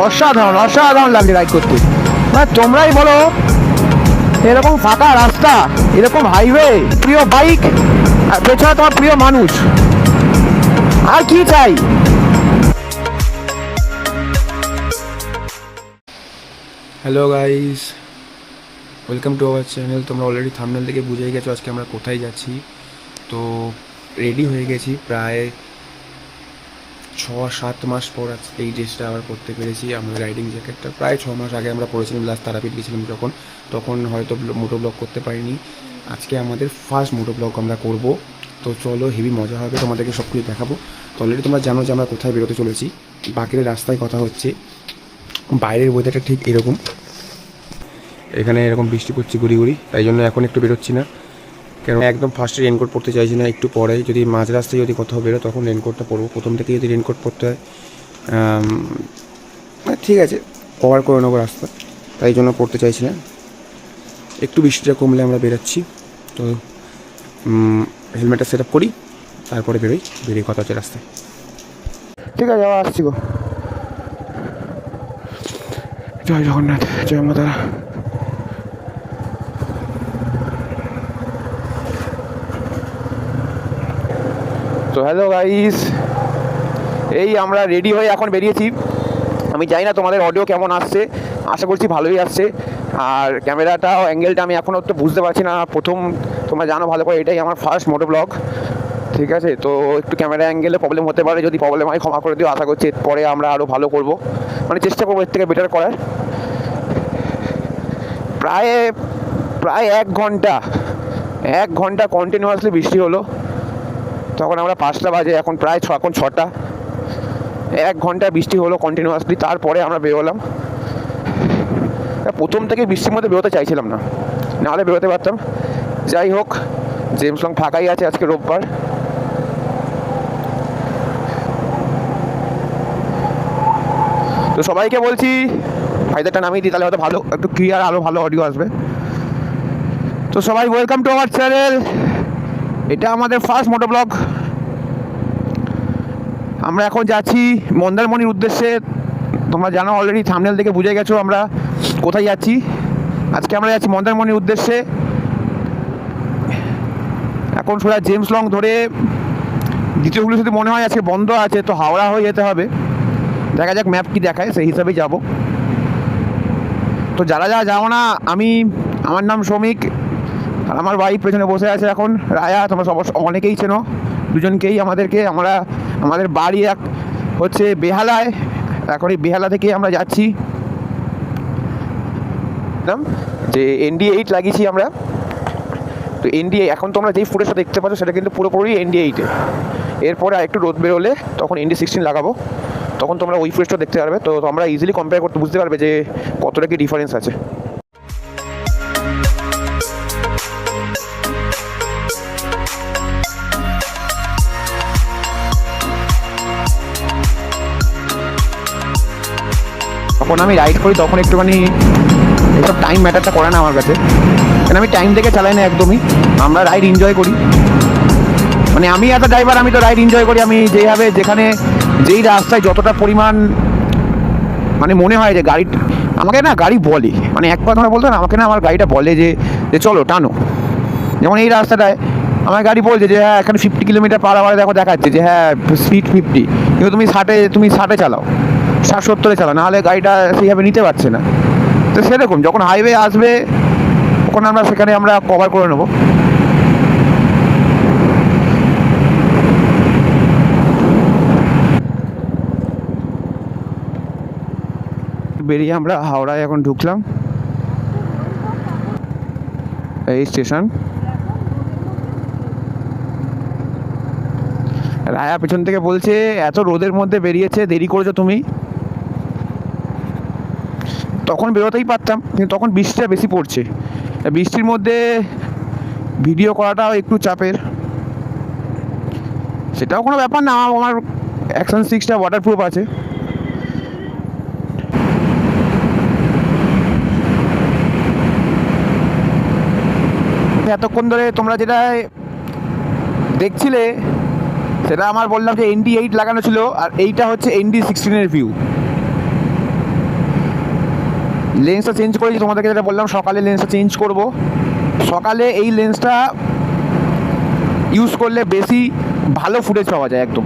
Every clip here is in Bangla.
অসাধারণ অসাধারণ লাগছে রাইড করতে। মানে তোমরাই বলো, এরকম ফাঁকা রাস্তা, এরকম হাইওয়ে, প্রিয় বাইক, আর পেছনে তোমার প্রিয় মানুষ, আর কি চাই? Hello guys, welcome to our channel. তোমরা অলরেডি থাম্বনেল থেকে বুঝেই গেছো আজকে আমরা কোথায় যাচ্ছি। তো রেডি হয়ে গেছি, প্রায় 6-7 মাস পর আজকে এই ড্রেসটা আবার পরতে পেরেছি। আমরা রাইডিং জ্যাকেটটা প্রায় 6 মাস আগে আমরা পরেছিলাম, লাস্ট তারাপীঠ গেছিলাম তখন হয়তো মোটো ব্লগ করতে পারিনি। আজকে আমাদের ফার্স্ট মোটো ব্লগ আমরা করব। তো চলো, হেভি মজা হবে, তোমাদেরকে সব কিছু দেখাবো। তো অলরেডি তোমরা জানো যে আমরা কোথায় বেরোতে চলেছি। বাকির রাস্তায় কথা হচ্ছে, বাইরের ওয়েদারটা ঠিক এরকম, এখানে এরকম বৃষ্টি পড়ছে গুড়ি গুড়ি, তাই জন্য এখন একটু বেরোচ্ছি না, কেন একদম ফার্স্টে রেনকোট পরতে চাইছি না। একটু পরে যদি মাঝ রাস্তায় যদি কোথাও বেরো তখন রেনকোটটা পরবো। প্রথম থেকে যদি রেনকোট পরতে হয় ঠিক আছে, কভার করে নেবো রাস্তা, তাই জন্য পড়তে চাইছি না। একটু বৃষ্টিটা কমলে আমরা বেরোচ্ছি। তো হেলমেটটা সেট আপ করি, তারপরে বেরিয়ে কথা হচ্ছে রাস্তায়। ঠিক আছে, আবার আসছি গো। জয় জগন্নাথ, জয় মা তারা। তো হ্যালো গাইস, এই আমরা রেডি হয়ে এখন বেরিয়েছি। আমি জানি না তোমাদের অডিও কেমন আসছে, আশা করছি ভালোই আসছে। আর ক্যামেরাটাও অ্যাঙ্গেলটা আমি এখনও তো বুঝতে পারছি না, প্রথম, তোমরা জানো ভালো করে এটাই আমার ফার্স্ট মোটো ব্লগ, ঠিক আছে? তো একটু ক্যামেরা অ্যাঙ্গেলে প্রবলেম হতে পারে, যদি প্রবলেম হয় ক্ষমা করে দিও। আশা করছি এরপরে আমরা আরও ভালো করব, মানে চেষ্টা করবো এর থেকে বেটার করার। প্রায় এক ঘন্টা কন্টিনিউয়াসলি বৃষ্টি হলো। তখন আমরা 5টা বাজে, এখন প্রায় এখন 6টা। 1 ঘন্টা বৃষ্টি হলো কন্টিনিউয়াসলি, তারপরে আমরা বেরোলাম। প্রথম থেকে বৃষ্টির মধ্যে বেরোতে চাইছিলাম না, নাহলে বেরোতে পারতাম। যাই হোক, জেমস লং ফাঁকাই আছে আজকে রোববার। তো সবাইকে বলছি ফাইদারটা নামিয়ে দিই, তাহলে হয়তো ভালো একটু ক্লিয়ার, আরও ভালো অডিও আসবে। তো সবাই ওয়েলকাম টু আওয়ার চ্যানেল। এটা আমাদের ফার্স্ট মোটো ব্লগ। আমরা এখন যাচ্ছি মন্দারমণির উদ্দেশ্যে। তোমরা জানো অলরেডি, থাম্বনেল থেকে বুঝে গেছো আমরা কোথায় যাচ্ছি। আজকে আমরা যাচ্ছি মন্দারমণির উদ্দেশ্যে। এখন সোজা জেমস লং ধরে, দ্বিতীয়গুলো যদি মনে হয় আজকে বন্ধ আছে, তো হাওড়া হয়ে যেতে হবে। দেখা যাক ম্যাপ কি দেখায়, সেই হিসাবেই যাব। তো যারা যাও না, আমার নাম শ্রমিক, আর আমার ওয়াইফ পেছনে বসে আছে এখন, রায়া। তোমরা অনেকেই চেনো দুজনকেই আমাদের বাড়ি হচ্ছে বেহালায়। এখন এই বেহালা থেকে আমরা যাচ্ছি, যে ND-8 লাগিয়েছি আমরা। তো ND-8 এখন তোমরা যেই ফুটেজটা দেখতে পাচ্ছ সেটা কিন্তু পুরোপুরি ND-8-এ। এরপরে আরেকটু রোদ বেরোলে তখন ND-16 লাগাবো, তখন তোমরা ওই ফুটেজটা দেখতে পারবে। তো তোমরা ইজিলি কম্পেয়ার করতে বুঝতে পারবে যে কতটা কি ডিফারেন্স আছে। যখন আমি রাইড করি তখন একটুখানি এসব টাইম ম্যাটারটা করে না আমার কাছে, কারণ আমি টাইম দেখে চালাই না একদমই। আমরা রাইড এনজয় করি, মানে আমি এত ড্রাইভার, আমি তো রাইড এনজয় করি। আমি যেভাবে যেই রাস্তায় যতটা পরিমাণ মানে মনে হয় যে আমাকে না গাড়ি বলে, মানে এক কথা বলতো না, আমাকে না আমার গাড়িটা বলে যে চলো টানো। যেমন এই রাস্তাটায় আমার গাড়ি বলছে যে হ্যাঁ এখানে 50 কিলোমিটার/আওয়ারে দেখাচ্ছে যে হ্যাঁ স্পিড 50, কিন্তু তুমি 60-এ চালাও, 60-70-এ চালাও, নাহলে গাড়িটা সেইভাবে নিতে পারছে না। তো সেরকম যখন হাইওয়ে আসবে তখন সেখানে আমরা কভার করে নেব। বেরিয়ে আমরা হাওড়ায় এখন ঢুকলাম, এই স্টেশন। রায়া পেছন থেকে বলছে এত রোদের মধ্যে বেরিয়েছে, দেরি করেছো তুমি। তখন বেরোতেই পারতাম, কিন্তু তখন বৃষ্টিটা বেশি পড়ছে। বৃষ্টির মধ্যে ভিডিও করাটাও একটু চাপের। সেটাও কোনো ব্যাপার না, আমার অ্যাকশন 6টা ওয়াটারপ্রুফ আছে। এতক্ষণ ধরে তোমরা যেটা দেখছিলে সেটা আমার বললাম যে ND-8 লাগানো ছিল, আর এইটা হচ্ছে ND-16-এর ভিউ। লেন্সটা চেঞ্জ করেছি, তোমাদেরকে যেটা বললাম সকালে লেন্সটা চেঞ্জ করব। সকালে এই লেন্সটা ইউজ করলে বেশি ভালো ফুটেজ পাওয়া যায় একদম।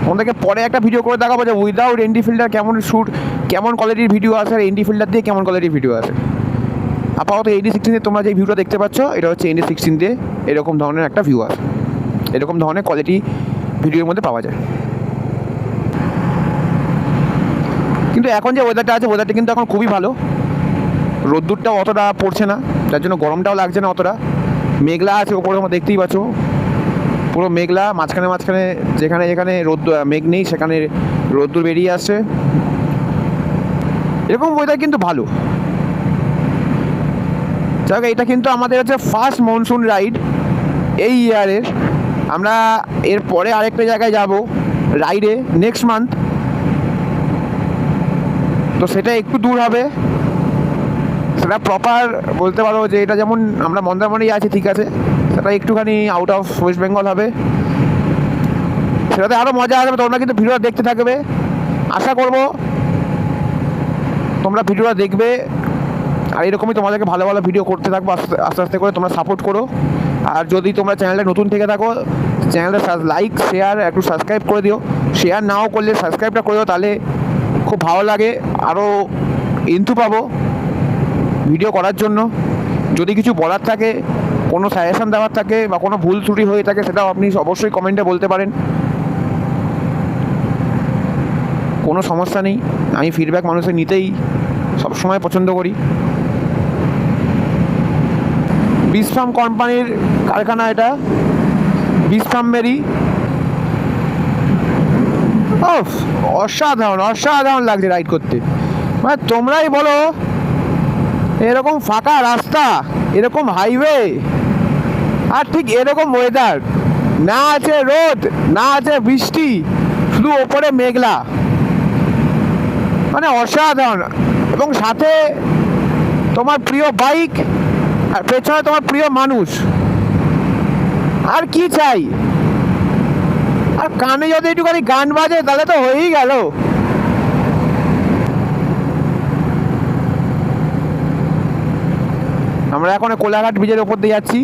তোমাদেরকে পরে একটা ভিডিও করে দেখাবো যে উইদাউট এনডি ফিল্টার কেমন শ্যুট, কেমন কোয়ালিটির ভিডিও আসে, আর এনডি ফিল্টার দিয়ে কেমন কোয়ালিটির ভিডিও আসে। আপাতত AD16 দিয়ে তোমরা যে ভিউটা দেখতে পাচ্ছ, এটা হচ্ছে AD16 দিয়ে এরকম ধরনের একটা ভিউ আসে, এরকম ধরনের কোয়ালিটি ভিডিওর মধ্যে পাওয়া যায়। কিন্তু এখন যে ওয়েদারটা আছে, ওয়েদারটা কিন্তু এখন খুবই ভালো। রোদ্দুরটাও অতটা পড়ছে না, যার জন্য গরমটাও লাগছে না অতটা। মেঘলা আছে ওপরে, তোমরা দেখতেই পাচ্ছ পুরো মেঘলা, মাঝখানে মাঝখানে যেখানে যেখানে মেঘ নেই সেখানে রোদ্দুর বেরিয়ে আসছে। এরকম ওয়েদার কিন্তু ভালো। যাই হোক, এটা কিন্তু আমাদের হচ্ছে ফার্স্ট মনসুন রাইড এই ইয়ারের। আমরা এরপরে আরেকটা জায়গায় যাব রাইডে নেক্সট মান্থ, তো সেটা একটু দূর হবে। সেটা প্রপার বলতে পারো যে এটা যেমন আমরা মন্দারমণি আছি, ঠিক আছে, সেটা একটুখানি আউট অফ ওয়েস্ট বেঙ্গল হবে। সেটাতে আরও মজা আসবে। তোমরা কিন্তু ভিডিওটা দেখতে থাকবে, আশা করব তোমরা ভিডিওটা দেখবে। আর এরকমই তোমাদেরকে ভালো ভালো ভিডিও করতে থাকবো আস্তে আস্তে আস্তে করে, তোমরা সাপোর্ট করো। আর যদি তোমরা চ্যানেলটা নতুন থেকে থাকো, চ্যানেলটা লাইক শেয়ার একটু সাবস্ক্রাইব করে দিও। শেয়ার নাও করলে সাবস্ক্রাইবটা করে দিও, তাহলে খুব ভালো লাগে, আরও ইনটু পাবো ভিডিও করার জন্য। যদি কিছু বলার থাকে, কোনো সাজেশন দেওয়ার থাকে বা কোনো ভুল ত্রুটি হয়ে থাকে, সেটাও আপনি অবশ্যই কমেন্টে বলতে পারেন, কোনো সমস্যা নেই। আমি ফিডব্যাক মানুষের নিতেই সবসময় পছন্দ করি। বিশ্রাম কোম্পানির কারখানা এটা, বিশ্রাম মেরি। অসাধারণ অসাধারণ লাগছে রাইড করতে। মানে তোমরাই বলো, এরকম ফাঁকা রাস্তা, এরকম হাইওয়ে, আর ঠিক এরকম ওয়েদার, না আছে রোদ না আছে বৃষ্টি, শুধু ওপরে মেঘলা, মানে অসাধারণ। এবং সাথে তোমার প্রিয় বাইক, আর পেছনে তোমার প্রিয় মানুষ, আর কি চাই? আর কানে যদি একটুখানি গান বাজে তাহলে তো হয়েই গেল। আমরা এখন কোলাঘাট ব্রিজের ওপর দিয়ে যাচ্ছি।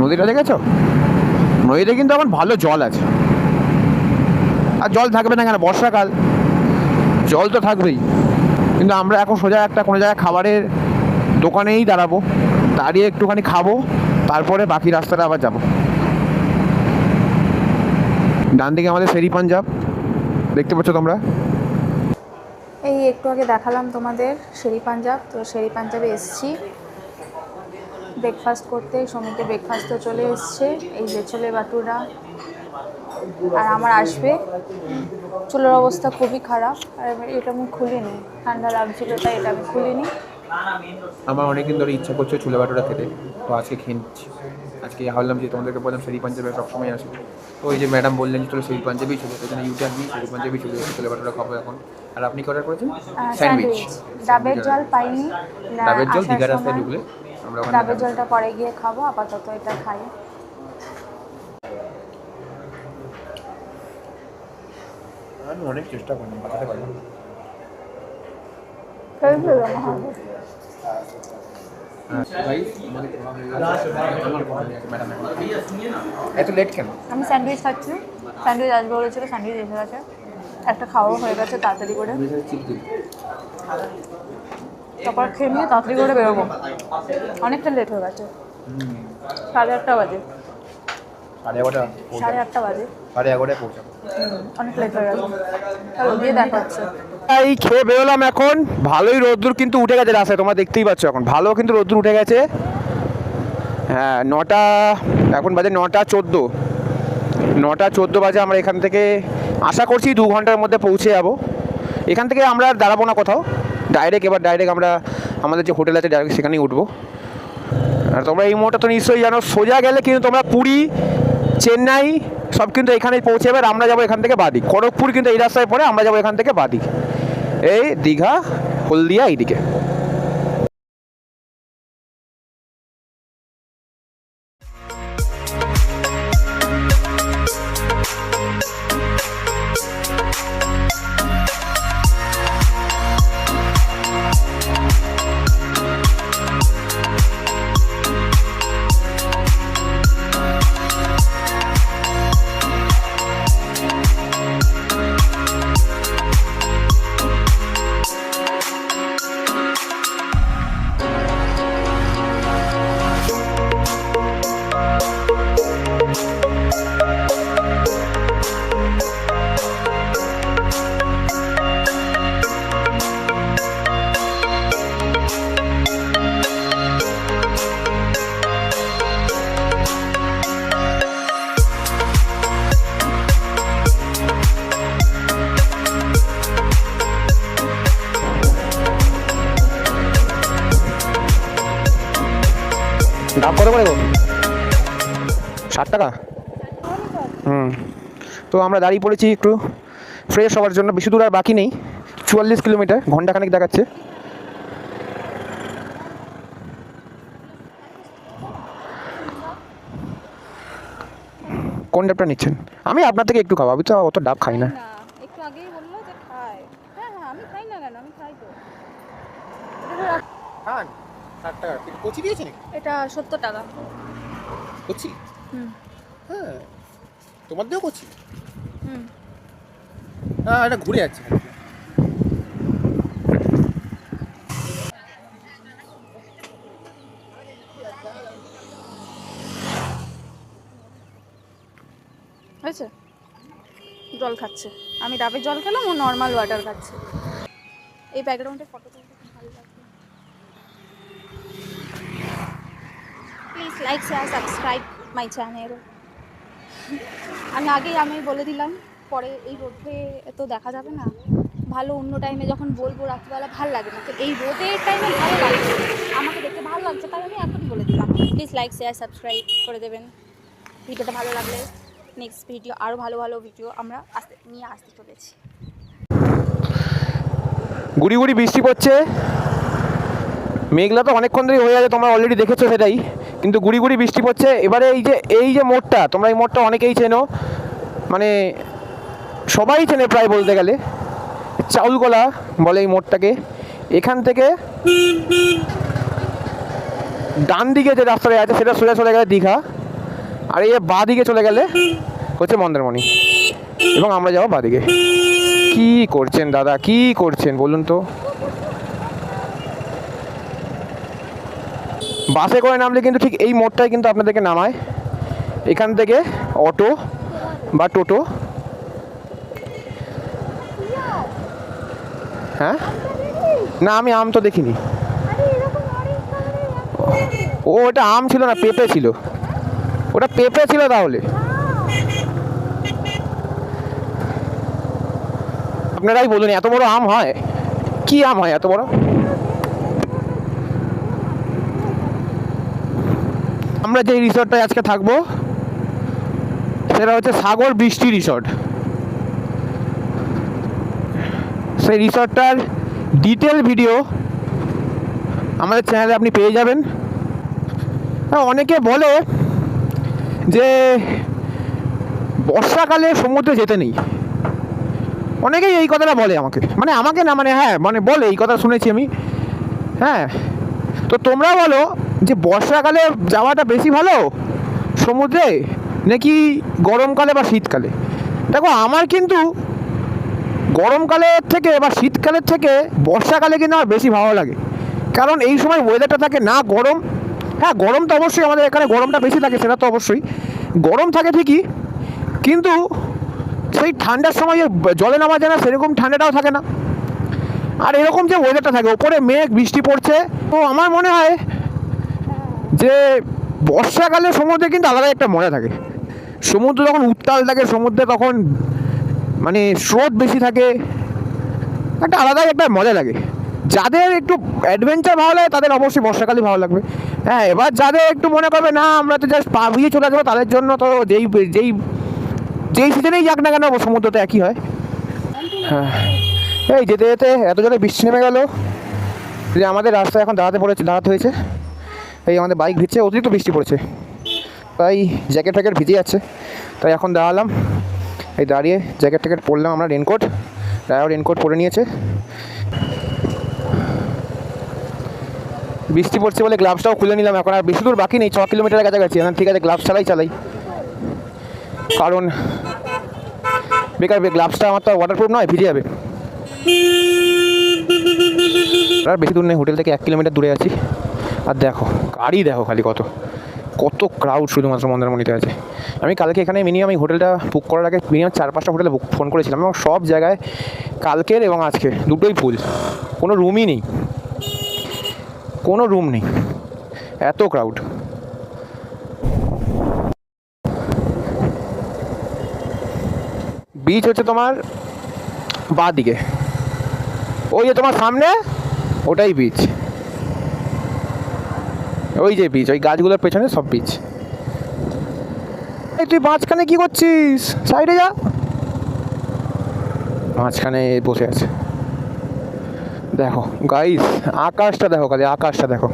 নদীটা দেখেছ? নদীতে কিন্তু এখন ভালো জল আছে। আর জল থাকবে না কেন? বর্ষাকাল, জল তো থাকবেই। কিন্তু আমরা এখন সোজা একটা কোনো জায়গায় খাবারের দোকানেই দাঁড়াবো, দাঁড়িয়ে একটুখানি খাবো, তারপরে বাকি রাস্তাটা আবার যাব। ডান দিকে আমাদের শেরি পাঞ্জাব দেখতে পাচ্ছ তোমরা। এই একটু আগে দেখালাম তোমাদের শেরি পাঞ্জাব। তো শেরি পাঞ্জাবে এসেছি ব্রেকফাস্ট করতে। সমিতে ব্রেকফাস্ট তো চলে এসছে, এই যে ছোলে বাটুরা। আর আমার আসবে, চুলের অবস্থা খুবই খারাপ, আর এটা আমি খুলিনি, ঠান্ডা লাগছিল তাই এটা আমি খুলিনি। আমার অনেকদিন ধরে ইচ্ছা করছে ছোলে বাটুরা খেতে, তো আজকে খেয়ে নিচ্ছি। আজকে ভাবলাম যে তোমাদেরকে বললাম শেরি পাঞ্জাবে সবসময় আসি, তো ওই যে ম্যাডাম বললেন চলো শেরি পাঞ্জাবেই চলে, এখানে ইউটার্ন নিয়ে শেরি পাঞ্জাবেই চলে যাচ্ছে, ছোলে বাটুরা খাবো এখন। আর আপনি কি অর্ডার করেছেন? স্যান্ডউইচ। ডাবের জল পাইনি, ডাবের জল দীঘা রাস্তায় ঢুকলে আমরা ওখানে ডাবের জলটা পরে গিয়ে খাবো, আপাতত এটা খাই। আমি অনেক চেষ্টা করলাম, বাঁচাতে পারলাম না। এত লেট কেন? আমি স্যান্ডউইচ খাচ্ছি, স্যান্ডউইচ আসবে বলেছিল, স্যান্ডউইচ এসে গেছে, একটা খাওয়া হয়ে গেছে তাড়াতাড়ি করে। তারপর খেয়ে নিয়ে তাড়াতাড়ি করে বেরোবো, অনেকটা লেট হয়ে গেছে। 8:30 বাজে, 8:30 বাজে, 11:30 পৌঁছাবো। অনেক লেট হয়ে গেছে। চলো গিয়ে দেখা হচ্ছে। এই খেয়ে বেরোলাম এখন। ভালোই রোদ্দুর কিন্তু উঠে গেছে রাস্তায়, তোমরা দেখতেই পাচ্ছ এখন ভালো কিন্তু রোদ্দুর উঠে গেছে। হ্যাঁ, এখন বাজে 9:14 বাজে। আমরা এখান থেকে আশা করছি 2 ঘন্টার মধ্যে পৌঁছে যাবো। এখান থেকে আমরা আর দাঁড়াবো না কোথাও, ডাইরেক্ট আমরা আমাদের যে হোটেল আছে ডাইরেক্ট সেখানেই উঠবো। আর তোমরা এই মুহূর্তে তো নিশ্চয়ই জানো, সোজা গেলে কিন্তু তোমরা পুরী, চেন্নাই সব কিন্তু এখানেই পৌঁছে যাবে। আর আমরা যাবো এখান থেকে বাদিক, খড়গপুর কিন্তু এই রাস্তায় পড়ে, আমরা যাবো এখান থেকে বাদিক, এই দীঘা হলদিয়া এইদিকে। ডাব কত করে গো? 60 টাকা। তো আমরা দাঁড়িয়ে পড়েছি একটু ফ্রেশ হওয়ার জন্য। বেশি দূর আর বাকি নেই, 44 কিলোমিটার, ঘন্টাখানেক দেখাচ্ছে। কোন ডাবটা নিচ্ছেন? আমি আপনার থেকে একটু খাবো, আমি তো অত ডাব খাই না। একটু আগেই বললো যে খায়। হ্যাঁ হ্যাঁ, আমি খাই না কেন, আমি খাই তো। খান 60 টাকা। কচি দিয়েছে নাকি? এটা 70 টাকা। কচি? হুম হ্যাঁ, তোমার দিয়েও কচি? হুম। হ্যাঁ, এটা ঘুরে যাচ্ছে। হয়েছে? জল খাচ্ছে। আমি ডাবের জল খেলাম, ও নর্মাল ওয়াটার খাচ্ছে। এই ব্যাকগ্রাউন্ডে ফটো তুলতে খুব ভালো লাগবে। Please like share subscribe my channel. আমি বলে দিলাম, পরে এই রোদে তো দেখা যাবে না ভালো। অন্য টাইমে যখন বলবো রাত্রিবেলা ভালো লাগে না, তো এই রোদের টাইমে ভালো লাগে, আমাকে দেখতে ভালো লাগছে, তাই আমি এখনই বলে দিলাম। প্লিজ লাইক শেয়ার সাবস্ক্রাইব করে দেবেন। ভিডিওটা ভালো লাগলে নেক্সট ভিডিও, আরও ভালো ভালো ভিডিও আমরা আসতে চলেছি। গুড়ি গুড়ি বৃষ্টি পড়ছে, মেঘলা তো অনেকক্ষণ ধরেই হয়ে আছে, তোমরা অলরেডি দেখেছো সেটাই। কিন্তু গুড়ি গুড়ি বৃষ্টি পড়ছে। এবারে এই যে মোড়টা, তোমরা এই মোড়টা অনেকেই চেনো, মানে সবাই চেনে প্রায় বলতে গেলে। চাউলগোলা বলে এই মোড়টাকে। এখান থেকে ডান দিকে যে রাস্তাটা আছে সেটা সোজা চলে গেলে দীঘা, আর এই বাঁ দিকে চলে গেলে হচ্ছে মন্দারমণি, এবং আমরা যাবো বাঁ দিকে। কী করছেন দাদা, কী করছেন বলুন তো? বাসে করে নামলে কিন্তু ঠিক এই মোড়টায় কিন্তু আপনাদেরকে নামায়। এখান থেকে অটো বা টোটো। হ্যাঁ, না আমি আম তো দেখিনি। ও ওটা আম ছিল না, পেঁপে ছিল। ওটা পেঁপে ছিল তাহলে। আপনারাই বলুন, এত বড় আম হয়? কি আম হয় এত বড়? আমরা যে রিসর্টটায় আজকে থাকবো সেটা হচ্ছে সাগর বৃষ্টি রিসর্ট। সেই রিসর্টটার ডিটেল ভিডিও আমাদের চ্যানেলে আপনি পেয়ে যাবেন। অনেকে বলে যে বর্ষাকালে সমুদ্রে যেতে নেই, অনেকেই এই কথাটা বলে আমাকে, মানে আমাকে না, মানে হ্যাঁ, মানে বলে, এই কথা শুনেছি আমি। হ্যাঁ, তো তোমরা বলো যে বর্ষাকালে যাওয়াটা বেশি ভালো সমুদ্রে নাকি গরমকালে বা শীতকালে? দেখো, আমার কিন্তু গরমকালের থেকে বা শীতকালের থেকে বর্ষাকালে কিন্তু আমার বেশি ভালো লাগে। কারণ এই সময় ওয়েদারটা থাকে না গরম। হ্যাঁ, গরম তো অবশ্যই, আমাদের এখানে গরমটা বেশি থাকে, সেটা তো অবশ্যই গরম থাকে ঠিকই, কিন্তু সেই ঠান্ডার সময় জলে নামা যায় না সেরকম ঠান্ডাটাও থাকে না। আর এরকম যে ওয়েদারটা থাকে, ওপরে মেঘ, বৃষ্টি পড়ছে, তো আমার মনে হয় যে বর্ষাকালে সমুদ্রে কিন্তু আলাদা একটা মজা থাকে। সমুদ্র যখন উত্তাল থাকে, সমুদ্রে তখন মানে স্রোত বেশি থাকে, একটা আলাদাই একটা মজা লাগে। যাদের একটু অ্যাডভেঞ্চার ভালো লাগে তাদের অবশ্যই বর্ষাকালই ভালো লাগবে। হ্যাঁ, এবার যাদের একটু মনে করবে না আমরা তো জাস্ট পা ভিজে চলে যাবো, তাদের জন্য তো যেই সিজনেই যাক না কেন সমুদ্র তো একই হয়। হ্যাঁ, এই যেতে যেতে এত জোরে বৃষ্টি নেমে গেল যে আমাদের রাস্তায় এখন দাঁড়াতে হয়েছে। এই আমাদের বাইক ভিজছে, অতিরিক্ত বৃষ্টি পড়ছে, তাই জ্যাকেট ফ্যাকেট ভিজে যাচ্ছে, তাই এখন দাঁড়ালাম। এই দাঁড়িয়ে জ্যাকেট ট্যাকেট পরলাম আমরা, রেনকোট, রায়ও রেনকোট পরে নিয়েছে। বৃষ্টি পড়ছে বলে গ্লাভসটাও খুলে নিলাম। এখন আর বেশি দূর বাকি নেই, 6 কিলোমিটারের কাছাকাছি। এখন ঠিক আছে, গ্লাভস চালাই, কারণ বেকার গ্লাভসটা আমার তো ওয়াটারপ্রুফ নয়, ভিজে যাবে। আর বেশি দূর নেই, হোটেল থেকে 1 কিলোমিটার দূরে আছি। আর দেখো গাড়ি, দেখো খালি কত ক্রাউড শুধুমাত্র মন্দারমণিতে আছে। আমি কালকে এখানে মিনিমাম এই হোটেলটা বুক করার আগে মিনিমাম 4-5টা হোটেলে ফোন করেছিলাম, এবং সব জায়গায় কালকের এবং আজকে দুটোই ফুল, কোনো রুমই নেই, কোনো রুম নেই, এত ক্রাউড। বিচ হচ্ছে তোমার বাঁ দিকে, ওই যে তোমার সামনে ওটাই বিচ। ওই যে বীজ, ওই গাছগুলোর পেছনে সব বীজ। এই তুই মাঝখানে কি করছিস? সাইডে যা। মাঝখানে বসে আছে। দেখো গাইস, আকাশটা দেখো, খালি আকাশটা দেখো।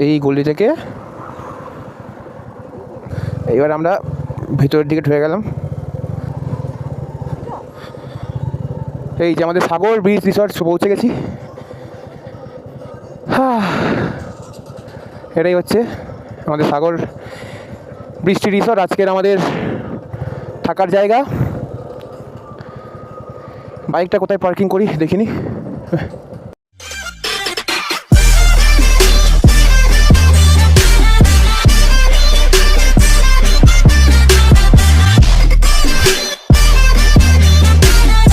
এই গলি থেকে এবার আমরা ভিতরের দিকে ঢুকে গেলাম। এই যে আমাদের সাগর বিচ রিসর্ট পৌঁছে গেছি। এটাই হচ্ছে আমাদের সাগর বৃষ্টি রিসর্ট, আজকের আমাদের থাকার জায়গা। বাইকটা কোথায় পার্কিং করি দেখিনি।